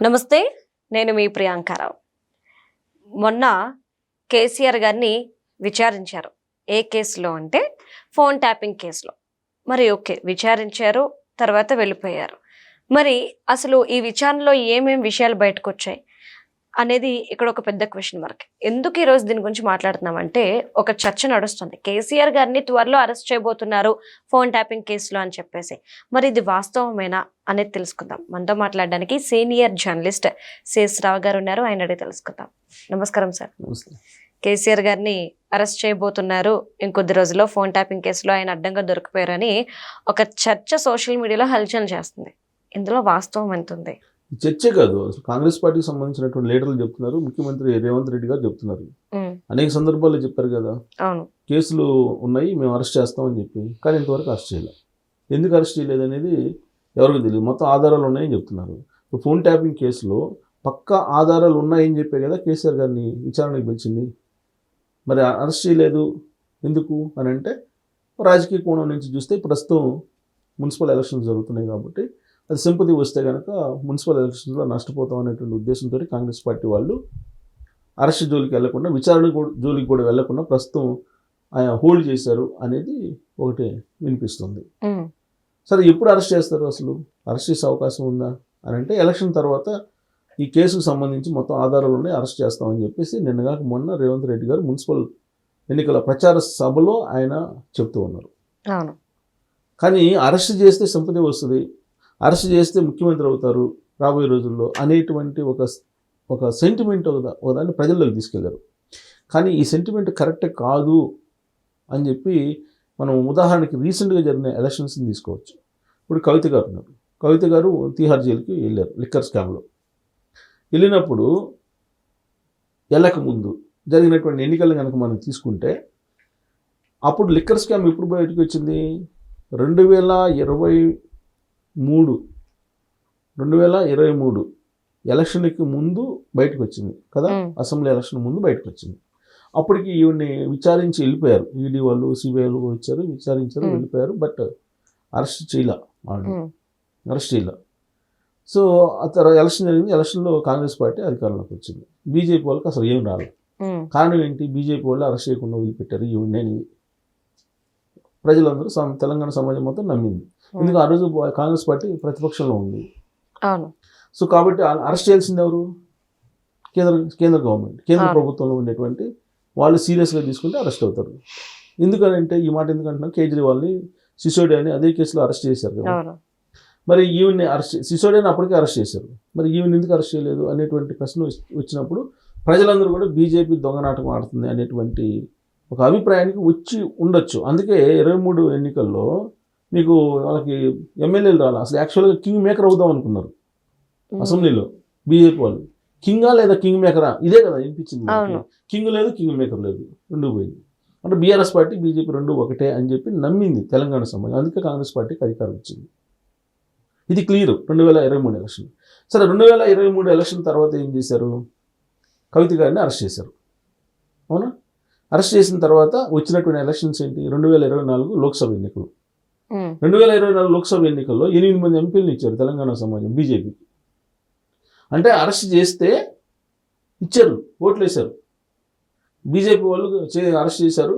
నమస్తే, నేను మీ ప్రియాంకారావు. మొన్న కేసీఆర్ గారిని విచారించారు. ఏ కేసులో అంటే ఫోన్ ట్యాపింగ్ కేసులో. మరి ఓకే, విచారించారు, తర్వాత వెళ్ళిపోయారు. మరి అసలు ఈ విచారణలో ఏమేం విషయాలు బయటకు వచ్చాయి అనేది ఇక్కడ ఒక పెద్ద క్వశ్చన్ మార్క్. ఎందుకు ఈరోజు దీని గురించి మాట్లాడుతున్నామంటే, ఒక చర్చ నడుస్తుంది, కేసీఆర్ గారిని త్వరలో అరెస్ట్ చేయబోతున్నారు ఫోన్ ట్యాపింగ్ కేసులో అని చెప్పేసి. మరి ఇది వాస్తవమేనా అనేది తెలుసుకుందాం. మనతో మాట్లాడడానికి సీనియర్ జర్నలిస్ట్ సిఎస్ రావు గారు ఉన్నారు, ఆయన అడిగి తెలుసుకుందాం. నమస్కారం సార్. కేసీఆర్ గారిని అరెస్ట్ చేయబోతున్నారు ఇంకొద్ది రోజుల్లో ఫోన్ ట్యాపింగ్ కేసులో, ఆయన అడ్డంగా దొరికిపోయారని ఒక చర్చ సోషల్ మీడియాలో హల్చల్ చేస్తుంది. ఇందులో వాస్తవం ఎంత ఉంది? చర్చే కాదు, అసలు కాంగ్రెస్ పార్టీకి సంబంధించినటువంటి లీడర్లు చెప్తున్నారు, ముఖ్యమంత్రి రేవంత్ రెడ్డి గారు చెప్తున్నారు. అనేక సందర్భాల్లో చెప్పారు కదా, కేసులు ఉన్నాయి, మేము అరెస్ట్ చేస్తామని చెప్పి. కానీ ఇంతవరకు అరెస్ట్ చేయలేదు. ఎందుకు అరెస్ట్ చేయలేదు అనేది ఎవరికి తెలియదు. మొత్తం ఆధారాలు ఉన్నాయని చెప్తున్నారు. ఫోన్ ట్యాపింగ్ కేసులో పక్కా ఆధారాలు ఉన్నాయని చెప్పే కదా కేసీఆర్ గారిని విచారణకు పిలిచింది. మరి అరెస్ట్ చేయలేదు ఎందుకు అని అంటే, రాజకీయ కోణం నుంచి చూస్తే ప్రస్తుతం మున్సిపల్ ఎలక్షన్స్ జరుగుతున్నాయి కాబట్టి అది సింపతి వస్తే కనుక మున్సిపల్ ఎలక్షన్స్లో నష్టపోతాం అనేటువంటి ఉద్దేశంతో కాంగ్రెస్ పార్టీ వాళ్ళు అరెస్ట్ జోలికి వెళ్లకుండా, విచారణ జోలికి కూడా వెళ్లకుండా ప్రస్తుతం ఆయన హోల్డ్ చేశారు అనేది ఒకటి వినిపిస్తుంది. సరే, ఎప్పుడు అరెస్ట్ చేస్తారు? అసలు అరెస్ట్ చేసే అవకాశం ఉందా అని అంటే, ఎలక్షన్ తర్వాత ఈ కేసుకు సంబంధించి మొత్తం ఆధారాలు ఉన్నాయి, అరెస్ట్ చేస్తామని చెప్పేసి నిన్నగాక మొన్న రేవంత్ రెడ్డి గారు మున్సిపల్ ఎన్నికల ప్రచార సభలో ఆయన చెప్తూ ఉన్నారు. కానీ అరెస్ట్ చేస్తే సింపతి వస్తుంది, అరెస్ట్ చేస్తే ముఖ్యమంత్రి అవుతారు రాబోయే రోజుల్లో అనేటువంటి ఒక సెంటిమెంట్ ఒకదాన్ని ప్రజల్లోకి తీసుకెళ్లారు. కానీ ఈ సెంటిమెంట్ కరెక్ట్ కాదు అని చెప్పి మనం ఉదాహరణకి రీసెంట్గా జరిగిన ఎలక్షన్స్ని తీసుకోవచ్చు. ఇప్పుడు కవిత గారు ఉన్నారు. కవిత గారు తీహార్ జైలుకి వెళ్ళారు లిక్కర్ స్కామ్లో. వెళ్ళినప్పుడు వెళ్ళక ముందు జరిగినటువంటి ఎన్నికలను కనుక మనం తీసుకుంటే, అప్పుడు లిక్కర్ స్కామ్ ఎప్పుడు బయటకు వచ్చింది? 2023 ఎలక్షన్కి ముందు బయటకు వచ్చింది కదా, అసెంబ్లీ ఎలక్షన్ ముందు బయటకు వచ్చింది. అప్పటికి ఈవిడ్ని విచారించి వెళ్ళిపోయారు. ఈడీ వాళ్ళు, సిబిఐ వాళ్ళు వచ్చారు, విచారించారు, వెళ్ళిపోయారు. బట్ అరెస్ట్ చేయలే, అరెస్ట్ చేయలే. సో ఆ తర్వాత ఎలక్షన్ జరిగింది. ఎలక్షన్లో కాంగ్రెస్ పార్టీ అధికారంలోకి వచ్చింది. బీజేపీ వాళ్ళకి అసలు ఏం రాలేదు. కారణం ఏంటి? బీజేపీ వాళ్ళు అరెస్ట్ చేయకుండా వదిలిపెట్టారు ఈవిడ్ని. ప్రజలందరూ తెలంగాణ సమాజం మొత్తం నమ్మింది. ఎందుకు? ఆ రోజు కాంగ్రెస్ పార్టీ ప్రతిపక్షంలో ఉంది. సో కాబట్టి అరెస్ట్ చేయాల్సింది ఎవరు? కేంద్ర గవర్నమెంట్, కేంద్ర ప్రభుత్వంలో ఉండేటువంటి వాళ్ళు సీరియస్గా తీసుకుంటే అరెస్ట్ అవుతారు. ఎందుకనంటే, ఈ మాట ఎందుకంటున్నా, కేజ్రీవాల్ని, సిసోడియాని అదే కేసులో అరెస్ట్ చేశారు కదా. మరి ఈవిడ్ని సిసోడియాని అప్పటికే అరెస్ట్ చేశారు. మరి ఈవిడ్ని ఎందుకు అరెస్ట్ చేయలేదు అనేటువంటి ప్రశ్న వచ్చినప్పుడు ప్రజలందరూ కూడా బీజేపీ దొంగనాటకం ఆడుతుంది అనేటువంటి ఒక అభిప్రాయానికి వచ్చి ఉండొచ్చు. అందుకే 23 ఎన్నికల్లో మీకు వాళ్ళకి ఎమ్మెల్యేలు రాలి. అసలు యాక్చువల్గా కింగ్ మేకర్ అవుదాం అనుకున్నారు అసెంబ్లీలో బీజేపీ వాళ్ళు. కింగా లేదా కింగ్ మేకరా, ఇదే కదా వినిపించింది. కింగ్ లేదు, కింగ్ మేకర్ లేదు, రెండు పోయింది. అంటే బీఆర్ఎస్ పార్టీ, బీజేపీ రెండు ఒకటే అని చెప్పి నమ్మింది తెలంగాణ సమాజం. అందుకే కాంగ్రెస్ పార్టీకి అధికారం వచ్చింది. ఇది క్లియర్ 2023 ఎలక్షన్. సరే, 2023 ఎలక్షన్ తర్వాత ఏం చేశారు? కవిత గారిని అరెస్ట్ చేశారు, అవునా? అరెస్ట్ చేసిన తర్వాత వచ్చినటువంటి ఎలక్షన్స్ ఏంటి? 2024 లోక్సభ ఎన్నికలు. 2024 లోక్సభ ఎన్నికల్లో 8 మంది ఎంపీలను ఇచ్చారు తెలంగాణ సమాజం బీజేపీకి. అంటే అరెస్ట్ చేస్తే ఇచ్చారు, ఓట్లు వేశారు. బీజేపీ వాళ్ళు అరెస్ట్ చేశారు,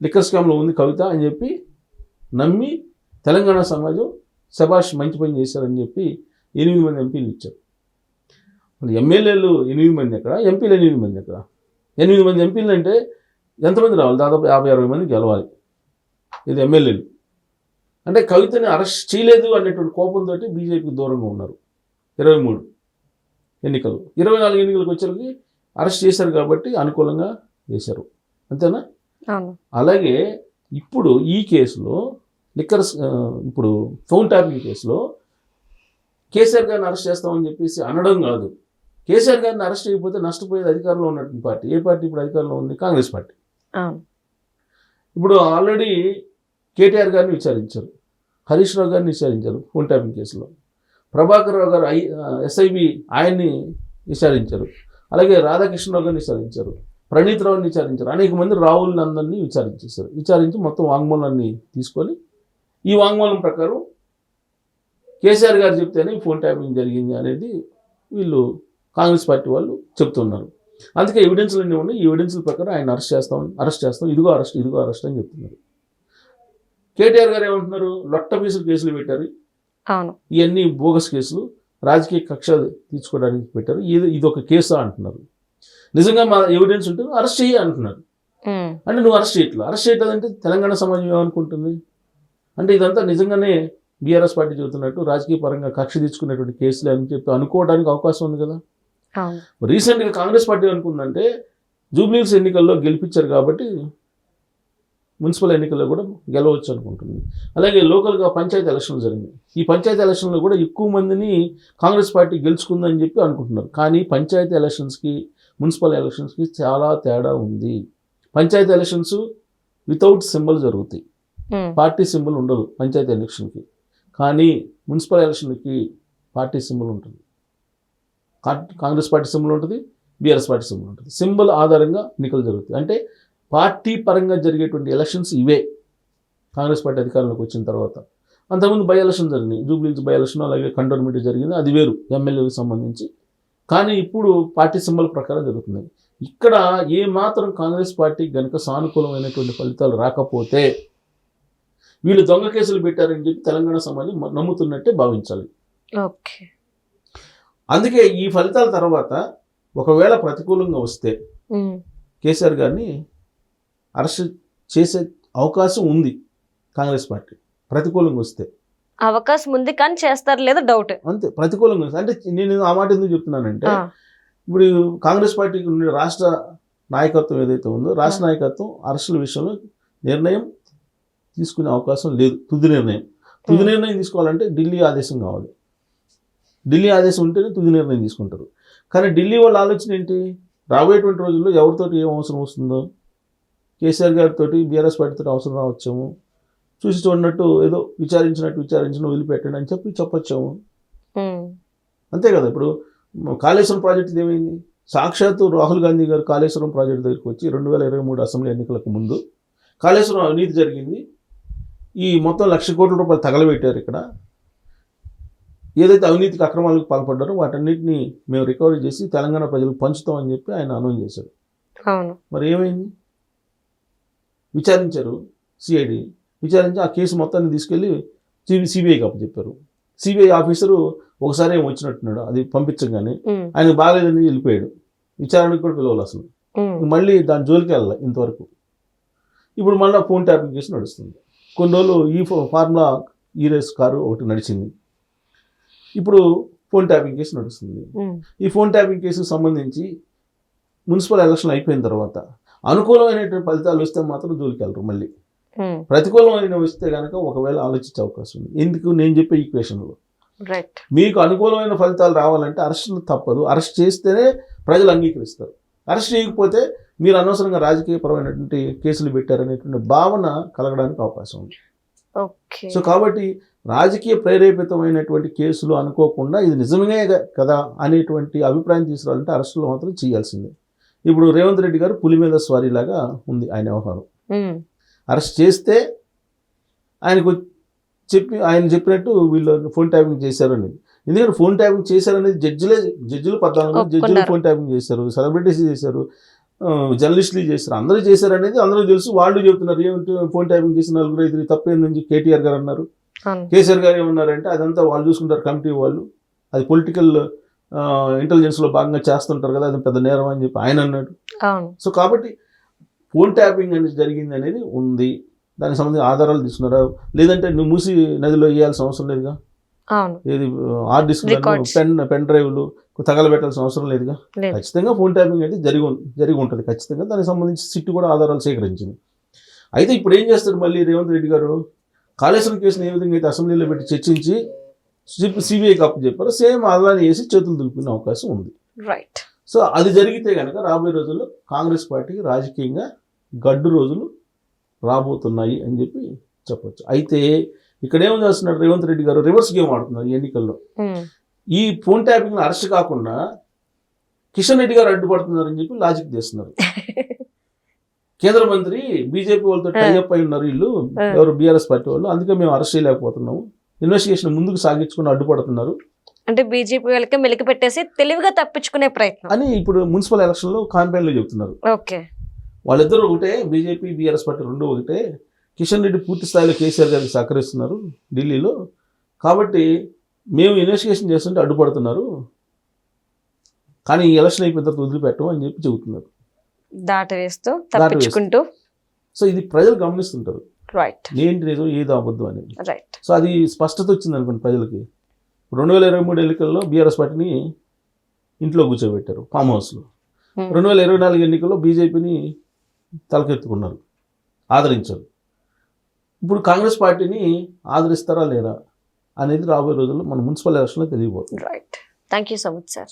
లిక్కర్ స్కామ్లో ఉంది కవిత అని చెప్పి నమ్మి తెలంగాణ సమాజం శభాష్ మంచి పని చేశారని చెప్పి 8 మంది ఎంపీలు ఇచ్చారు. మరి ఎమ్మెల్యేలు 8 మంది ఎక్కడ, ఎంపీలు 8 మంది ఎక్కడ? 8 మంది ఎంపీలు అంటే ఎంతమంది రావాలి? దాదాపు 50-60 మంది గెలవాలి. ఇది ఎమ్మెల్యేలు. అంటే కవితని అరెస్ట్ చేయలేదు అనేటువంటి కోపంతో బీజేపీకి దూరంగా ఉన్నారు 23 ఎన్నికలు. 24 ఎన్నికలకు వచ్చేసరికి అరెస్ట్ చేశారు కాబట్టి అనుకూలంగా చేశారు, అంతేనా? అలాగే ఇప్పుడు ఈ కేసులో ఇప్పుడు ఫోన్ ట్యాపింగ్ కేసులో కేసీఆర్ గారిని అరెస్ట్ చేస్తామని చెప్పేసి అనడం కాదు. కేసీఆర్ గారిని అరెస్ట్ చేయకపోతే నష్టపోయేది అధికారంలో ఉన్నటువంటి పార్టీ. ఏ పార్టీ ఇప్పుడు అధికారంలో ఉంది? కాంగ్రెస్ పార్టీ. ఇప్పుడు ఆల్రెడీ కేటీఆర్ గారిని విచారించారు, హరీష్ రావు గారిని విచారించారు ఫోన్ ట్యాపింగ్ కేసులో, ప్రభాకర్ రావు గారు ఎస్ఐబి ఆయన్ని విచారించారు, అలాగే రాధాకృష్ణరావు గారిని విచారించారు, ప్రణీత్ రావుని విచారించారు, అనేక మంది రావులని అందరినీ విచారించేశారు. విచారించి మొత్తం వాంగ్మూలాన్ని తీసుకొని ఈ వాంగ్మూలం ప్రకారం కేసీఆర్ గారు చెప్తేనే ఫోన్ ట్యాపింగ్ జరిగింది అనేది వీళ్ళు కాంగ్రెస్ పార్టీ వాళ్ళు చెప్తున్నారు. అందుకే ఎవిడెన్స్లు అన్నీ ఉన్నాయి. ఈ ఎవిడెన్స్ల ప్రకారం ఆయన అరెస్ట్ చేస్తాం, ఇదిగో అరెస్ట్ అని చెప్తున్నారు. కేటీఆర్ గారు ఏమంటున్నారు? లొట్ట పీసులు కేసులు పెట్టారు, ఇవన్నీ బోగస్ కేసులు, రాజకీయ కక్ష తీర్చుకోవడానికి పెట్టారు, ఇది ఒక కేసా అంటున్నారు. నిజంగా మా ఎవిడెన్స్ ఉంటే అరెస్ట్ చేయి అంటున్నారు. అంటే నువ్వు అరెస్ట్ చేయట్లేదంటే తెలంగాణ సమాజం ఏమనుకుంటుంది? అంటే ఇదంతా నిజంగానే బీఆర్ఎస్ పార్టీ చెబుతున్నట్టు రాజకీయ పరంగా కక్ష తీర్చుకునేటువంటి కేసులే అని చెప్పి అనుకోవడానికి అవకాశం ఉంది కదా. రీసెంట్గా కాంగ్రెస్ పార్టీ అనుకుందంటే జూబ్లీహిల్స్ ఎన్నికల్లో గెలిపించారు కాబట్టి మున్సిపల్ ఎన్నికల్లో కూడా గెలవచ్చు అనుకుంటుంది. అలాగే లోకల్గా పంచాయతీ ఎలక్షన్లు జరిగినాయి. ఈ పంచాయతీ ఎలక్షన్లో కూడా ఎక్కువ మందిని కాంగ్రెస్ పార్టీ గెలుచుకుందని చెప్పి అనుకుంటున్నారు. కానీ పంచాయతీ ఎలక్షన్స్కి మున్సిపల్ ఎలక్షన్స్కి చాలా తేడా ఉంది. పంచాయతీ ఎలక్షన్స్ వితౌట్ సింబల్ జరుగుతాయి, పార్టీ సింబల్ ఉండదు పంచాయతీ ఎలక్షన్కి. కానీ మున్సిపల్ ఎలక్షన్కి పార్టీ సింబల్ ఉంటుంది. కాంగ్రెస్ పార్టీ సింబల్ ఉంటుంది, బీఆర్ఎస్ పార్టీ సింబల్ ఉంటుంది. సింబల్ ఆధారంగా ఎన్నికలు జరుగుతాయి. అంటే పార్టీ పరంగా జరిగేటువంటి ఎలక్షన్స్ ఇవే కాంగ్రెస్ పార్టీ అధికారంలోకి వచ్చిన తర్వాత. అంతకుముందు బై ఎలక్షన్ జరిగినాయి, జూబ్లీహిల్స్ బై ఎలక్షన్, అలాగే కంటోన్మెంట్ జరిగింది, అది వేరు ఎమ్మెల్యేలకు సంబంధించి. కానీ ఇప్పుడు పార్టీ సింబల్ ప్రకారం జరుగుతున్నాయి. ఇక్కడ ఏ మాత్రం కాంగ్రెస్ పార్టీ కనుక సానుకూలమైనటువంటి ఫలితాలు రాకపోతే వీళ్ళు దొంగ కేసులు పెట్టారని చెప్పి తెలంగాణ సమాజం నమ్ముతున్నట్టే భావించాలి. అందుకే ఈ ఫలితాల తర్వాత ఒకవేళ ప్రతికూలంగా వస్తే కేసీఆర్ గారిని అరెస్ట్ చేసే అవకాశం ఉంది కాంగ్రెస్ పార్టీ. ప్రతికూలంగా వస్తే అవకాశం ఉంది, కానీ చేస్తారు లేదా డౌట్. అంతే, ప్రతికూలంగా వస్తే. అంటే నేను ఆ మాట ఎందుకు చెప్తున్నానంటే ఇప్పుడు కాంగ్రెస్ పార్టీకి ఉండే రాష్ట్ర నాయకత్వం ఏదైతే ఉందో, రాష్ట్ర నాయకత్వం అరెస్టుల విషయంలో నిర్ణయం తీసుకునే అవకాశం లేదు. తుది నిర్ణయం తీసుకోవాలంటే ఢిల్లీ ఆదేశం కావాలి. ఢిల్లీ ఆదేశం ఉంటేనే తుది నిర్ణయం తీసుకుంటారు. కానీ ఢిల్లీ వాళ్ళ ఆలోచన ఏంటి? రాబోయేటువంటి రోజుల్లో ఎవరితోటి ఏం అవసరం వస్తుందో, కేసీఆర్ గారితో బీఆర్ఎస్ పార్టీతో అవసరం రావచ్చాము, చూసి చూడనట్టు ఏదో విచారించిన వదిలిపెట్టండి అని చెప్పొచ్చాము. అంతే కదా. ఇప్పుడు కాళేశ్వరం ప్రాజెక్టు ఏమైంది? సాక్షాత్తు రాహుల్ గాంధీ గారు కాళేశ్వరం ప్రాజెక్టు దగ్గరికి వచ్చి 2023 అసెంబ్లీ ఎన్నికలకు ముందు కాళేశ్వరం అవినీతి జరిగింది, ఈ మొత్తం 1,00,000 కోట్ల రూపాయలు తగలబెట్టారు, ఇక్కడ ఏదైతే అవినీతికి అక్రమాలకు పాల్పడ్డారో వాటన్నిటిని మేము రికవరీ చేసి తెలంగాణ ప్రజలకు పంచుతామని చెప్పి ఆయన అనౌన్స్ చేశారు. మరి ఏమైంది? విచారించారు, సిఐడి విచారించి ఆ కేసు మొత్తాన్ని తీసుకెళ్ళి సిబిఐకి అప్పచెప్పారు. సిబిఐ ఆఫీసరు ఒకసారి ఏమో వచ్చినట్టున్నాడు, అది పంపించగానే ఆయనకు బాగాలేదని వెళ్ళిపోయాడు. విచారణకు కూడా పిలవాలి అసలు. మళ్ళీ దాని జోలికి వెళ్ళాలి ఇంతవరకు. ఇప్పుడు మళ్ళీ ఫోన్ ట్యాపింగ్ కేసు నడుస్తుంది. కొన్ని రోజులు ఈ ఫార్ములా రేస్ కారు ఒకటి నడిచింది, ఇప్పుడు ఫోన్ ట్యాపింగ్ కేసు నడుస్తుంది. ఈ ఫోన్ ట్యాపింగ్ కేసుకు సంబంధించి మున్సిపల్ ఎలక్షన్ అయిపోయిన తర్వాత అనుకూలమైనటువంటి ఫలితాలు వస్తే మాత్రం జోలికి వెళ్ళరు. మళ్ళీ ప్రతికూలమైన వస్తే కనుక ఒకవేళ ఆలోచించే అవకాశం ఉంది. ఎందుకు? నేను చెప్పే ఈక్వేషన్లో మీకు అనుకూలమైన ఫలితాలు రావాలంటే అరెస్టులు తప్పదు. అరెస్ట్ చేస్తేనే ప్రజలు అంగీకరిస్తారు. అరెస్ట్ చేయకపోతే మీరు అనవసరంగా రాజకీయపరమైనటువంటి కేసులు పెట్టారనేటువంటి భావన కలగడానికి అవకాశం ఉంది. సో కాబట్టి రాజకీయ ప్రేరేపితమైనటువంటి కేసులు అనుకోకుండా ఇది నిజమే కదా అనేటువంటి అభిప్రాయం తీసుకురావాలంటే అరెస్టులు మాత్రం చేయాల్సిందే. ఇప్పుడు రేవంత్ రెడ్డి గారు పులి మీద స్వారీలాగా ఉంది ఆయన వ్యవహారం. అరెస్ట్ చేస్తే ఆయన చెప్పినట్టు వీళ్ళు ఫోన్ ట్యాపింగ్ చేశారని. ఎందుకంటే ఫోన్ ట్యాపింగ్ చేశారనేది జడ్జిలు 14 జడ్జిలు ఫోన్ ట్యాపింగ్ చేశారు, సెలబ్రిటీస్ చేశారు, జర్నలిస్టులు చేశారు, అందరూ చేశారు అనేది అందరూ తెలుసు. వాళ్ళు చెబుతున్నారు ఏమంటే ఫోన్ ట్యాపింగ్ చేసిన 4-5 తప్పేందు నుంచి కేటీఆర్ గారు అన్నారు. కేసీఆర్ గారు ఏమన్నారంటే అదంతా వాళ్ళు చూసుకుంటారు, కమిటీ వాళ్ళు, అది పొలిటికల్ ఇంటెలిజెన్స్లో భాగంగా చేస్తుంటారు కదా, అది పెద్ద నేరం అని చెప్పి ఆయన అన్నాడు. సో కాబట్టి ఫోన్ ట్యాపింగ్ అనేది జరిగింది అనేది ఉంది. దానికి సంబంధించిన ఆధారాలు తీసుకున్నారా? లేదంటే నువ్వు మూసి నదిలో వేయాల్సిన అవసరం లేదుగా. ఏది హార్డ్ డిస్క్, పెన్ డ్రైవ్లు తగలబెట్టాల్సిన అవసరం లేదుగా. ఖచ్చితంగా ఫోన్ ట్యాపింగ్ అయితే జరిగి ఉంటుంది ఖచ్చితంగా. దానికి సంబంధించి సిట్టు కూడా ఆధారాలు సేకరించింది. అయితే ఇప్పుడు ఏం చేస్తారు మళ్ళీ రేవంత్ రెడ్డి గారు? కాళేశ్వరం కేసును ఏ విధంగా అయితే అసెంబ్లీలో పెట్టి చర్చించి సిబిఐకి అప్పు చెప్పారో సేమ్ అలానే వేసి చేతులు దులుపుకునే అవకాశం ఉంది. సో అది జరిగితే కనుక రాబోయే రోజుల్లో కాంగ్రెస్ పార్టీకి రాజకీయంగా గడ్డు రోజులు రాబోతున్నాయి అని చెప్పి చెప్పొచ్చు. అయితే ఇక్కడ ఏం చేస్తున్నాడు రేవంత్ రెడ్డి గారు? రివర్స్ గేమ్ ఆడుతున్నారు ఈ ఎన్నికల్లో. ఈ ఫోన్ ట్యాపింగ్ అరెస్ట్ కాకుండా కిషన్ రెడ్డి గారు అడ్డుపడుతున్నారని చెప్పి లాజిక్ చేస్తున్నారు. కేంద్ర మంత్రి బీజేపీ వాళ్ళతో టైఅప్ అయి ఉన్నారు వీళ్ళు, ఎవరు బీఆర్ఎస్ పార్టీ వాళ్ళు, అందుకే మేము అరెస్ట్ చేయలేకపోతున్నాము, ఇన్వెస్టిగేషన్ ముందుకు సాగించుకుని అడ్డుపడుతున్నారు అంటే బీజేపీ వాళ్ళకి మెలికి పెట్టేసి తెలివిగా తప్పించుకునే ప్రయత్నం అని ఇప్పుడు మున్సిపల్ ఎలక్షన్లో కాంపెయిన్లో చెబుతున్నారు. ఓకే. వాళ్ళిద్దరూ ఒకటే, బీజేపీ బీఆర్ఎస్ పార్టీ రెండు ఒకటే. కిషన్ రెడ్డి పూర్తి స్థాయిలో కేసీఆర్ గారికి సహకరిస్తున్నారు ఢిల్లీలో, కాబట్టి మేము ఇన్వెస్టిగేషన్ చేస్తుంటే అడ్డుపడుతున్నారు, కానీ ఈ ఎలక్షన్ అయిపోయిన తర్వాత వదిలిపెట్టం అని చెప్పి చెబుతున్నారు. దాట వేస్తూ తప్పించుకుంటూ. సో ఇది ప్రజలు గమనిస్తుంటారు, రైట్, ఏంటి నిజం ఏది అబద్ధం అనేది. రైట్. సో అది స్పష్టత వచ్చింది అనుకోండి ప్రజలకి. 2023 ఎన్నికల్లో బీఆర్ఎస్ పార్టీని ఇంట్లో కూర్చోబెట్టారు ఫామ్ హౌస్లో. 2024 ఎన్నికల్లో బీజేపీని తలకెత్తుకున్నారు, ఆదరించారు. ఇప్పుడు కాంగ్రెస్ పార్టీని ఆదరిస్తారా లేదా అనేది రాబోయే రోజుల్లో మన మున్సిపల్ ఎలక్షన్లో తెలియబోతుంది. Right. Thank you so much sir.